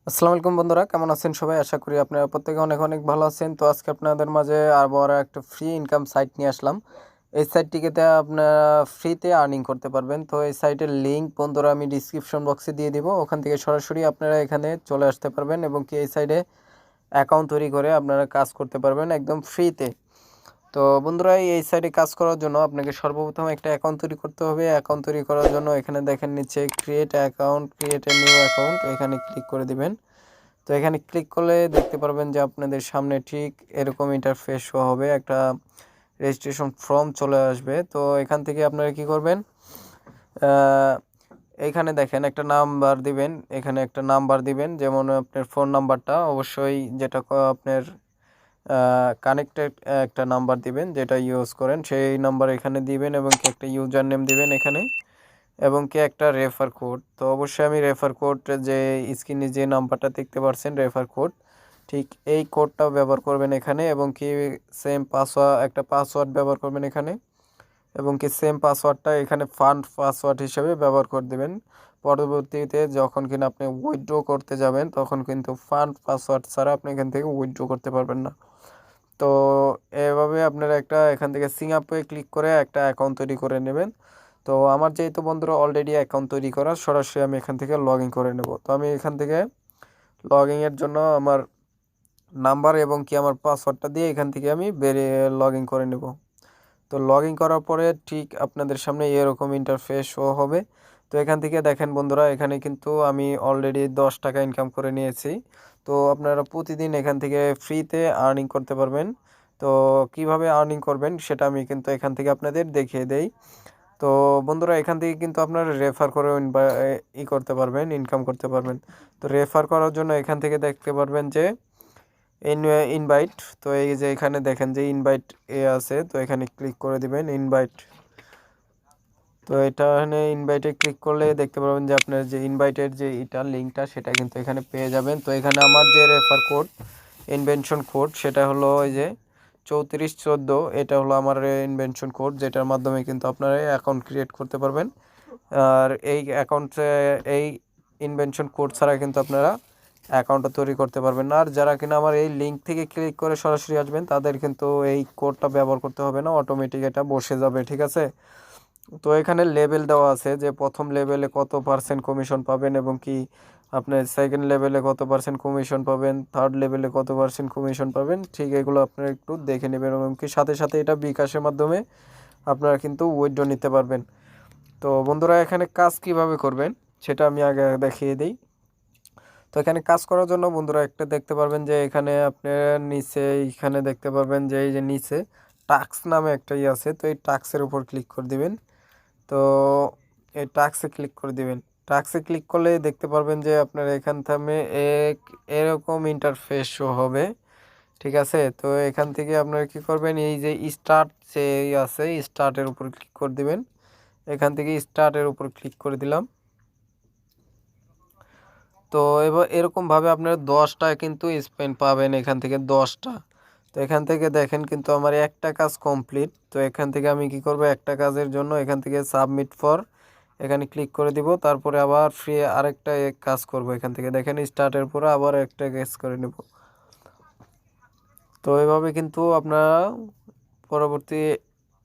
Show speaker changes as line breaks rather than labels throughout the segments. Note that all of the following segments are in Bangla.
আসসালামু আলাইকুম বন্ধুরা, কেমন আছেন সবাই? আশা করি আপনারা প্রত্যেকে অনেক অনেক ভালো আছেন। তো আজকে আপনাদের মাঝে আরও একটা ফ্রি ইনকাম সাইট নিয়ে আসলাম। এই সাইটটিতে আপনারা ফ্রিতে আর্নিং করতে পারবেন। তো এই সাইটের লিঙ্ক বন্ধুরা আমি ডিসক্রিপশন বক্সে দিয়ে দিব, ওখান থেকে সরাসরি আপনারা এখানে চলে আসতে পারবেন এবং কি এই সাইটে অ্যাকাউন্ট তৈরি করে আপনারা কাজ করতে পারবেন একদম ফ্রিতে। তো বন্ধুরা, এই সাইটে কাজ করার জন্য আপনাকে সর্বপ্রথম একটা অ্যাকাউন্ট তৈরি করতে হবে। অ্যাকাউন্ট তৈরি করার জন্য এখানে দেখেন নিচে create account, create a new account, এখানে ক্লিক করে দিবেন। তো এখানে ক্লিক করলে দেখতে পারবেন যে আপনাদের সামনে ঠিক এরকম ইন্টারফেস শো হবে, একটা রেজিস্ট্রেশন ফর্ম চলে আসবে। তো এখান থেকে আপনারা কি করবেন, এইখানে দেখেন একটা নাম্বার দিবেন, এখানে একটা নাম্বার দিবেন, যেমন আপনার ফোন নাম্বারটা অবশ্যই যেটা আপনার কানেক্টেড একটা নাম্বার দিবেন যেটা ইউজ করেন, সেই নাম্বার এখানে দিবেন এবং কি একটা ইউজার নেম দিবেন এখানে এবং কি একটা রেফার কোড। তো অবশ্যই আমি রেফার কোড, যে স্ক্রিনে যে নাম্বারটা দেখতে পাচ্ছেন রেফার কোড, ঠিক এই কোডটা ব্যবহার করবেন এখানে এবং কি সেম পাসওয়ার্ড, একটা পাসওয়ার্ড ব্যবহার করবেন এখানে এবং কি সেম পাসওয়ার্ডটা এখানে ফান্ড পাসওয়ার্ড হিসেবে ব্যবহার করে দেবেন। পরবর্তীতে যখন কিনা আপনি উইথড্র করতে যাবেন তখন কিন্তু ফান্ড পাসওয়ার্ড ছাড়া আপনি এখান থেকে উইথড্র করতে পারবেন না। তো এভাবে আপনারা একটা এখান থেকে সিং আপে ক্লিক করে একটা অ্যাকাউন্ট তৈরি করে নেবেন। তো আমার যেহেতু বন্ধুরা অলরেডি অ্যাকাউন্ট তৈরি করা, সরাসরি আমি এখান থেকে লগ ইন করে নেব। তো আমি এখান থেকে লগ ইনের জন্য আমার নাম্বার এবং কি আমার পাসওয়ার্ডটা দিয়ে এখান থেকে আমি বেরিয়ে লগ ইন করে নেব। তো লগ ইন করার পরে ঠিক আপনাদের সামনে এরকম ইন্টারফেস শো হবে। তো এখান থেকে দেখেন বন্ধুরা, এখানে কিন্তু আমি অলরেডি 10 টাকা ইনকাম করে নিয়েছি। তো আপনারা প্রতিদিন এখান থেকে ফ্রিতে আর্নিং করতে পারবেন। তো কিভাবে আর্নিং করবেন সেটা আমি কিন্তু এখান থেকে আপনাদের দেখিয়ে দেই। তো বন্ধুরা, এখান থেকে কিন্তু আপনারা রেফার করে করতে পারবেন, ইনকাম করতে পারবেন। তো রেফার করার জন্য এখান থেকে দেখতে পারবেন যে ইনভাইট। তো এই যে এখানে দেখেন যে ইনভাইট আছে, তো এখানে ক্লিক করে দিবেন ইনভাইট। তো এটা এখানে ইনভাইটে ক্লিক করলে দেখতে পাবেন যে আপনার যে ইনভাইটের যে এটা লিঙ্কটা সেটা কিন্তু এখানে পেয়ে যাবেন। তো এখানে আমার যে রেফার কোড, ইনভেনশন কোড, সেটা হলো ওই যে 3414, এটা হলো আমার ইনভেনশন কোড, যেটার মাধ্যমে কিন্তু আপনারা অ্যাকাউন্ট ক্রিয়েট করতে পারবেন। আর এই অ্যাকাউন্টে এই ইনভেনশন কোড ছাড়া কিন্তু আপনারা অ্যাকাউন্টটা তৈরি করতে পারবেন না। আর যারা কিনা আমার এই লিঙ্ক থেকে ক্লিক করে সরাসরি আসবেন তাদের কিন্তু এই কোডটা ব্যবহার করতে হবে না, অটোমেটিক এটা বসে যাবে, ঠিক আছে। তো এখানে লেভেল দেওয়া আছে যে প্রথম লেভেলে কত পার্সেন্ট কমিশন পাবেন এবং কি আপনার সেকেন্ড লেভেলে কত পার্সেন্ট কমিশন পাবেন, থার্ড লেভেলে কত পার্সেন্ট কমিশন পাবেন, ঠিক এগুলো আপনারা একটু দেখে নেবেন এবং কি সাথে সাথে এটা বিকাশের মাধ্যমে আপনারা কিন্তু উইথড্র নিতে পারবেন। তো বন্ধুরা, এখানে কাজ কিভাবে করবেন সেটা আমি আগে দেখিয়ে দিই। তো এখানে কাজ করার জন্য বন্ধুরা একটা দেখতে পারবেন যে এখানে আপনার নিচে, এইখানে দেখতে পারবেন যে এই যে নিচে টাস্ক নামে একটা আছে, তো এই টাস্কের উপর ক্লিক করে দিবেন। তো এই টাস্কে ক্লিক করে দিবেন। টাস্কে ক্লিক করলে দেখতে পারবেন যে আপনার এখান থেকে এক এরকম ইন্টারফেস শো হবে, ঠিক আছে। তো এখান থেকে আপনারা কি করবেন, এই যে স্টার্ট যে আছে স্টার্টের উপর ক্লিক করে দিবেন। এখান থেকে স্টার্টের উপর ক্লিক করে দিলাম। তো এবার এরকমভাবে আপনারা 10টা কিন্তু স্পেন্ড পাবেন এখান থেকে 10টা। তো এখান থেকে দেখেন কিন্তু আমার একটা কাজ কমপ্লিট। তো এখান থেকে আমি কি করব, একটা কাজের জন্য এখান থেকে সাবমিট ফর এখানে ক্লিক করে দিব। তারপরে আবার ফ্রি আরেকটা কাজ করব, এখান থেকে দেখেন স্টার্টের পরে আবার একটা কাজ করে নেব। তো এইভাবে কিন্তু আপনারা পরবর্তী,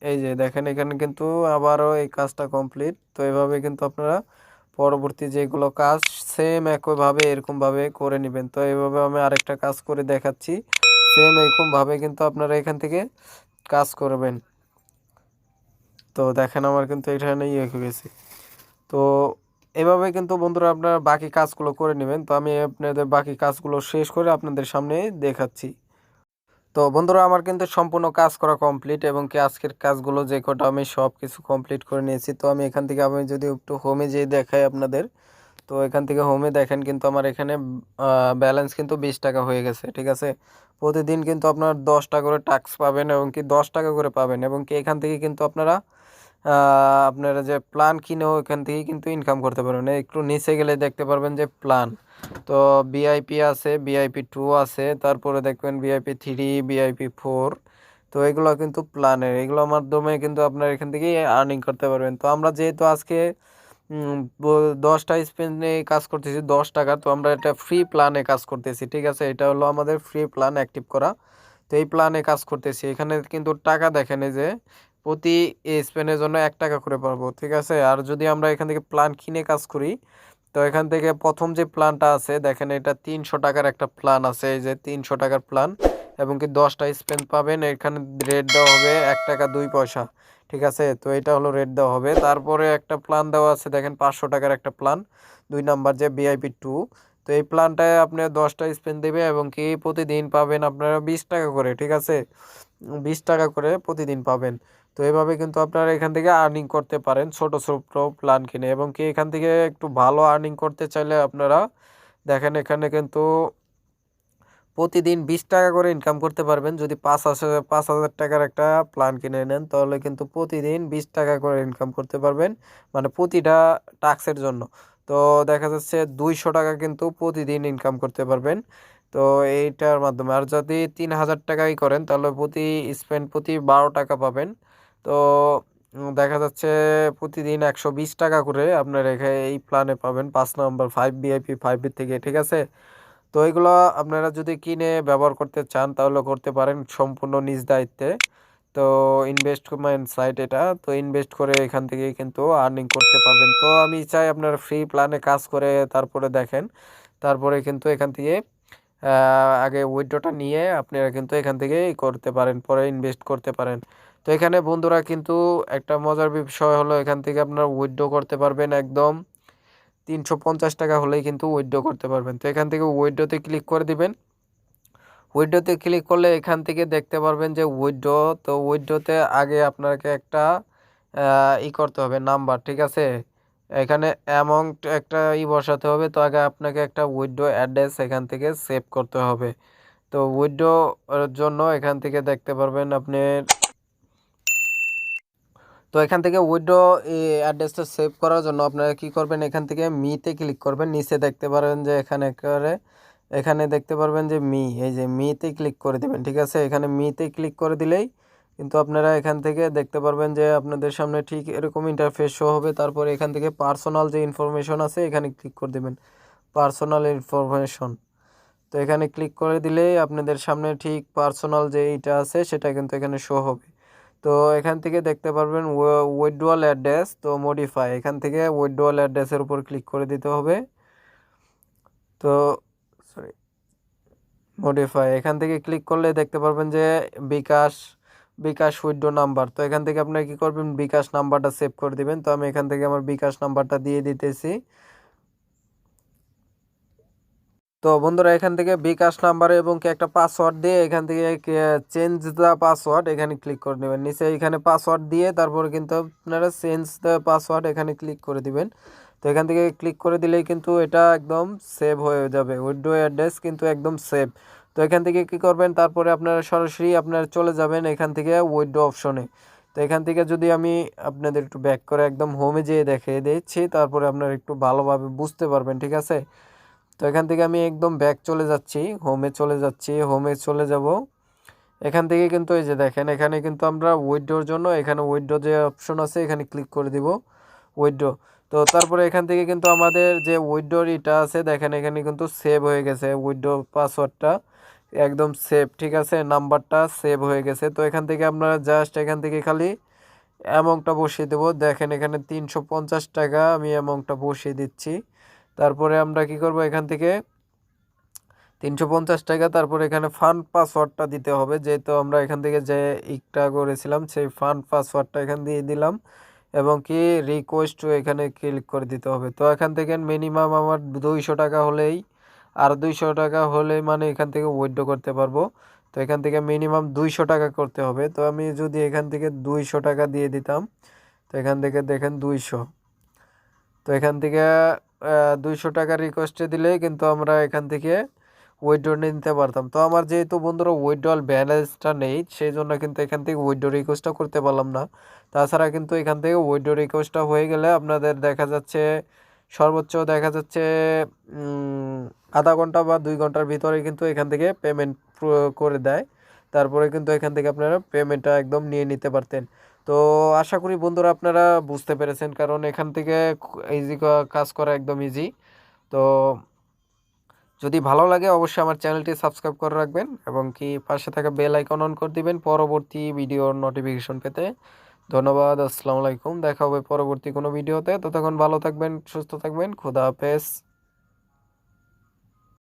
এই যে দেখেন এখানে কিন্তু আবারও এই কাজটা কমপ্লিট। তো এইভাবে কিন্তু আপনারা পরবর্তী যেগুলো কাজ সেম একইভাবে এরকমভাবে করে নেবেন। তো এইভাবে আমি আরেকটা কাজ করে দেখাচ্ছি, সেম এরকমভাবে কিন্তু আপনারা এখান থেকে কাজ করবেন। তো দেখেন আমার কিন্তু এখানে হয়ে গেছে। তো এভাবে কিন্তু বন্ধুরা আপনারা বাকি কাজগুলো করে নেবেন। তো আমি আপনাদের বাকি কাজগুলো শেষ করে আপনাদের সামনে দেখাচ্ছি। তো বন্ধুরা, আমার কিন্তু সম্পূর্ণ কাজ করা কমপ্লিট এবং কি আজকের কাজগুলো যে কটা আমি সব কিছু কমপ্লিট করে নিয়েছি। তো আমি এখান থেকে আমি যদি একটু হোমে যেয়ে দেখাই আপনাদের, তো এখান থেকে হোমে দেখেন কিন্তু আমার এখানে ব্যালেন্স কিন্তু 20 টাকা হয়ে গেছে, ঠিক আছে। প্রতিদিন কিন্তু আপনার 10টা করে টাস্ক পাবেন এবং কি 10 টাকা করে পাবেন এবং কি এখান থেকে কিন্তু আপনারা আপনারা যে প্ল্যান কিনেও এখান থেকে কিন্তু ইনকাম করতে পারবেন। একটু নিচে গেলে দেখতে পারবেন যে প্ল্যান, তো ভিআইপি আছে, ভিআইপি 2 আছে, তারপরে দেখবেন ভিআইপি 3, ভিআইপি 4। তো এগুলো কিন্তু প্ল্যানের, এগুলোর মাধ্যমে কিন্তু আপনার এখান থেকে আর্নিং করতে পারবেন। তো আমরা যেহেতু আজকে 10টা স্পিনে কাজ করতেছি 10 টাকা। তো আমরা এটা ফ্রি প্ল্যানে কাজ করতেছি, ঠিক আছে? এটা হলো আমাদের ফ্রি প্ল্যান অ্যাক্টিভ করা। তো এই প্ল্যানে কাজ করতেছি। এখানে কিন্তু টাকা দেখেন এই যে প্রতি স্পেনের জন্য 1 টাকা করে পাবো, ঠিক আছে? আর যদি আমরা এখান থেকে প্ল্যান কিনে কাজ করি, তো এখান থেকে প্রথম যে প্ল্যানটা আছে দেখেন, এটা 300 টাকার একটা প্ল্যান আছে, এই যে 300 টাকার প্ল্যান, এবং কি 10টা স্পেন পাবেন। এখানে রেট দেওয়া হবে 1 টাকা 2 পয়সা, ঠিক আছে? তো এটা হলো রেট দেওয়া হবে। তারপরে একটা প্ল্যান দেওয়া আছে দেখেন 500 টাকার একটা প্ল্যান, 2 নাম্বার যে VIP 2। তো এই প্ল্যানটায় আপনি 10টা স্পেন দেবে এবং কি প্রতিদিন পাবেন আপনারা 20 টাকা করে, ঠিক আছে? 20 টাকা করে প্রতিদিন পাবেন। তো এভাবে কিন্তু আপনারা এখান থেকে আর্নিং করতে পারেন ছোট ছোট প্ল্যান কিনে, এবং কি এখান থেকে একটু ভালো আর্নিং করতে চাইলে আপনারা দেখেন এখানে কিন্তু প্রতিদিন 20 টাকা করে ইনকাম করতে পারবেন। যদি 5,000 টাকার একটা প্ল্যান কিনে নেন, তাহলে কিন্তু প্রতিদিন 20 টাকা করে ইনকাম করতে পারবেন, মানে প্রতিটা টাস্কের জন্য। তো দেখা যাচ্ছে 200 টাকা কিন্তু প্রতিদিন ইনকাম করতে পারবেন, তো এইটার মাধ্যমে। আর যদি 3,000 টাকাই করেন, তাহলে প্রতি 12 টাকা পাবেন। তো দেখা যাচ্ছে প্রতিদিন 120 টাকা করে আপনার এই প্ল্যানে পাবেন 5 নাম্বার 5 VIP 5 থেকে, ঠিক আছে? তো এগুলো আপনারা যদি কিনে ব্যবহার করতে চান, তাহলে করতে পারেন সম্পূর্ণ নিজ দায়িত্বে। তো ইনভেস্টমেন্ট সাইট এটা, তো ইনভেস্ট করে এখান থেকে কিন্তু আর্নিং করতে পারবেন। তো আমি চাই আপনারা ফ্রি প্ল্যানে কাজ করে তারপরে দেখেন, তারপরে কিন্তু এখান থেকে আগে উইথড্রটা নিয়ে আপনারা কিন্তু এখান থেকে করতে পারেন, পরে ইনভেস্ট করতে পারেন। তো এখানে বন্ধুরা কিন্তু একটা মজার বিষয় হলো, এখান থেকে আপনারা উইথড্র করতে পারবেন একদম 350 টাকা হলেই কিন্তু উইথড্র করতে পারবেন। তো এখান থেকে উইথড্রতে ক্লিক করে দিবেন। উইথড্রতে ক্লিক করলে এখান থেকে দেখতে পারবেন যে উইথড্র। তো উইথড্রতে আগে আপনাকে একটা করতে হবে নাম্বার, ঠিক আছে? এখানে অ্যামাউন্ট একটা বসাতে হবে। তো আগে আপনাকে একটা উইথড্র অ্যাড্রেস এখান থেকে সেভ করতে হবে। তো উইথড্র জন্য এখান থেকে দেখতে পারবেন আপনি, তো এখান থেকে উইথড্র অ্যাড্রেসটা সেভ করার জন্য আপনারা কি করবেন, এখান থেকে মিতে ক্লিক করবেন। নিচে দেখতে পারবেন যে এখানে দেখতে পারবেন যে এই যে মিতে ক্লিক করে দিবেন, ঠিক আছে? এখানে মিতে ক্লিক করে দিলেই কিন্তু আপনারা এখান থেকে দেখতে পারবেন যে আপনাদের সামনে ঠিক এরকম ইন্টারফেস শো হবে। তারপরে এখান থেকে পার্সোনাল যে ইনফরমেশন আছে এখানে ক্লিক করে দিবেন, পার্সোনাল ইনফরমেশন। তো এখানে ক্লিক করে দিলেই আপনাদের সামনে ঠিক পার্সোনাল যে এইটা আছে সেটা কিন্তু এখানে শো হবে। তো এখান থেকে দেখতে পারবেন উইথড্রয়াল অ্যাড্রেস, তো মডিফাই, এখান থেকে উইথড্রয়াল অ্যাড্রেসের উপর ক্লিক করে দিতে হবে। তো সরি, মডিফাই এখান থেকে ক্লিক করলে দেখতে পারবেন যে বিকাশ বিকাশ উইথড্র নাম্বার। তো এখান থেকে আপনারা কি করবেন, বিকাশ নাম্বারটা সেভ করে দিবেন। তো আমি এখান থেকে আমার বিকাশ নাম্বারটা দিয়ে দিতেছি। তো বন্ধুরা এখান থেকে বিকাশ নাম্বার এবং কি একটা পাসওয়ার্ড দিয়ে এখান থেকে চেঞ্জ দ্য পাসওয়ার্ড এখানে ক্লিক করে নেবেন। নিচে এখানে পাসওয়ার্ড দিয়ে তারপরে কিন্তু আপনারা চেঞ্জ দ্য পাসওয়ার্ড এখানে ক্লিক করে দিবেন। তো এখান থেকে ক্লিক করে দিলেই কিন্তু এটা একদম সেভ হয়ে যাবে, উইথড্র অ্যাড্রেস কিন্তু একদম সেভ। তো এখান থেকে কি করবেন, তারপরে আপনারা সরাসরি আপনারা চলে যাবেন এখান থেকে উইথড্র অপশনে। তো এখান থেকে যদি আমি আপনাদের একটু ব্যাক করে একদম হোমে যেয়ে দেখিয়ে দিচ্ছি, তারপরে আপনারা একটু ভালোভাবে বুঝতে পারবেন, ঠিক আছে? তো এখান থেকে আমি একদম ব্যাক চলে যাচ্ছি, হোমে চলে যাব। এখান থেকে কিন্তু এই যে দেখেন, এখানে কিন্তু আমরা উইথড্রর জন্য এখানে উইথড্র যে অপশন আছে এখানে ক্লিক করে দিব, উইথড্র। তো তারপরে এখান থেকে কিন্তু আমাদের যে উইথড্রর এটা আছে দেখেন, এখানে কিন্তু সেভ হয়ে গেছে উইথড্র পাসওয়ার্ডটা একদম সেভ, ঠিক আছে? নাম্বারটা সেভ হয়ে গেছে। তো এখান থেকে আপনারা জাস্ট এখান থেকে খালি অ্যামাউন্টটা বসিয়ে দেবো। দেখেন এখানে 350 টাকা আমি অ্যামাউন্টটা বসিয়ে দিচ্ছি। তারপরে আমরা কি করব, এখান থেকে 350 টাকা, তারপর এখানে ফান্ড পাসওয়ার্ডটা দিতে হবে, যেহেতু আমরা এখান থেকে যে ইকটা করেছিলাম সেই ফান্ড পাসওয়ার্ডটা এখান দিয়ে দিলাম, এবং কি রিকোয়েস্ট এখানে ক্লিক করে দিতে হবে। তো এখান থেকে মিনিমাম আমার 200 টাকা হলেই, আর 200 টাকা হলেই মানে এখান থেকে উইথড্র করতে পারবো। তো এখান থেকে মিনিমাম 200 টাকা করতে হবে। তো আমি যদি এখান থেকে 200 টাকা দিয়ে দিতাম, তো এখান থেকে দেখেন 200, তো এখান থেকে 200 টাকা রিকোয়েস্টে দিলেই কিন্তু আমরা এখান থেকে উইথড্র নিতে পারতাম। তো আমার যেহেতু বন্ধুরা উইথড্রল ব্যালেন্সটা নেই, সেই জন্য কিন্তু এখান থেকে উইথড্র রিকোয়েস্টটা করতে পারলাম না। তাছাড়া কিন্তু এখান থেকে উইথড্র রিকোয়েস্টটা হয়ে গেলে আপনাদের দেখা যাচ্ছে সর্বোচ্চ দেখা যাচ্ছে আধা ঘন্টা বা 2 ঘন্টার ভিতরে কিন্তু এখান থেকে পেমেন্ট করে দেয়। তারপরে কিন্তু এখান থেকে আপনারা পেমেন্টটা একদম নিয়ে নিতে পারতেন। তো আশা করি বন্ধুরা আপনারা বুঝতে পেরেছেন, কারণ এখান থেকে ইজি কাজ করা একদম ইজি। তো যদি ভালো লাগে অবশ্যই আমার চ্যানেলটি সাবস্ক্রাইব করে রাখবেন এবং কি পাশে থাকা বেল আইকন অন করে দিবেন পরবর্তী ভিডিওর নোটিফিকেশন পেতে। ধন্যবাদ, আসসালামু আলাইকুম। দেখা হবে পরবর্তী কোনো ভিডিওতে। ততক্ষণ ভালো থাকবেন, সুস্থ থাকবেন। খোদা হাফেজ।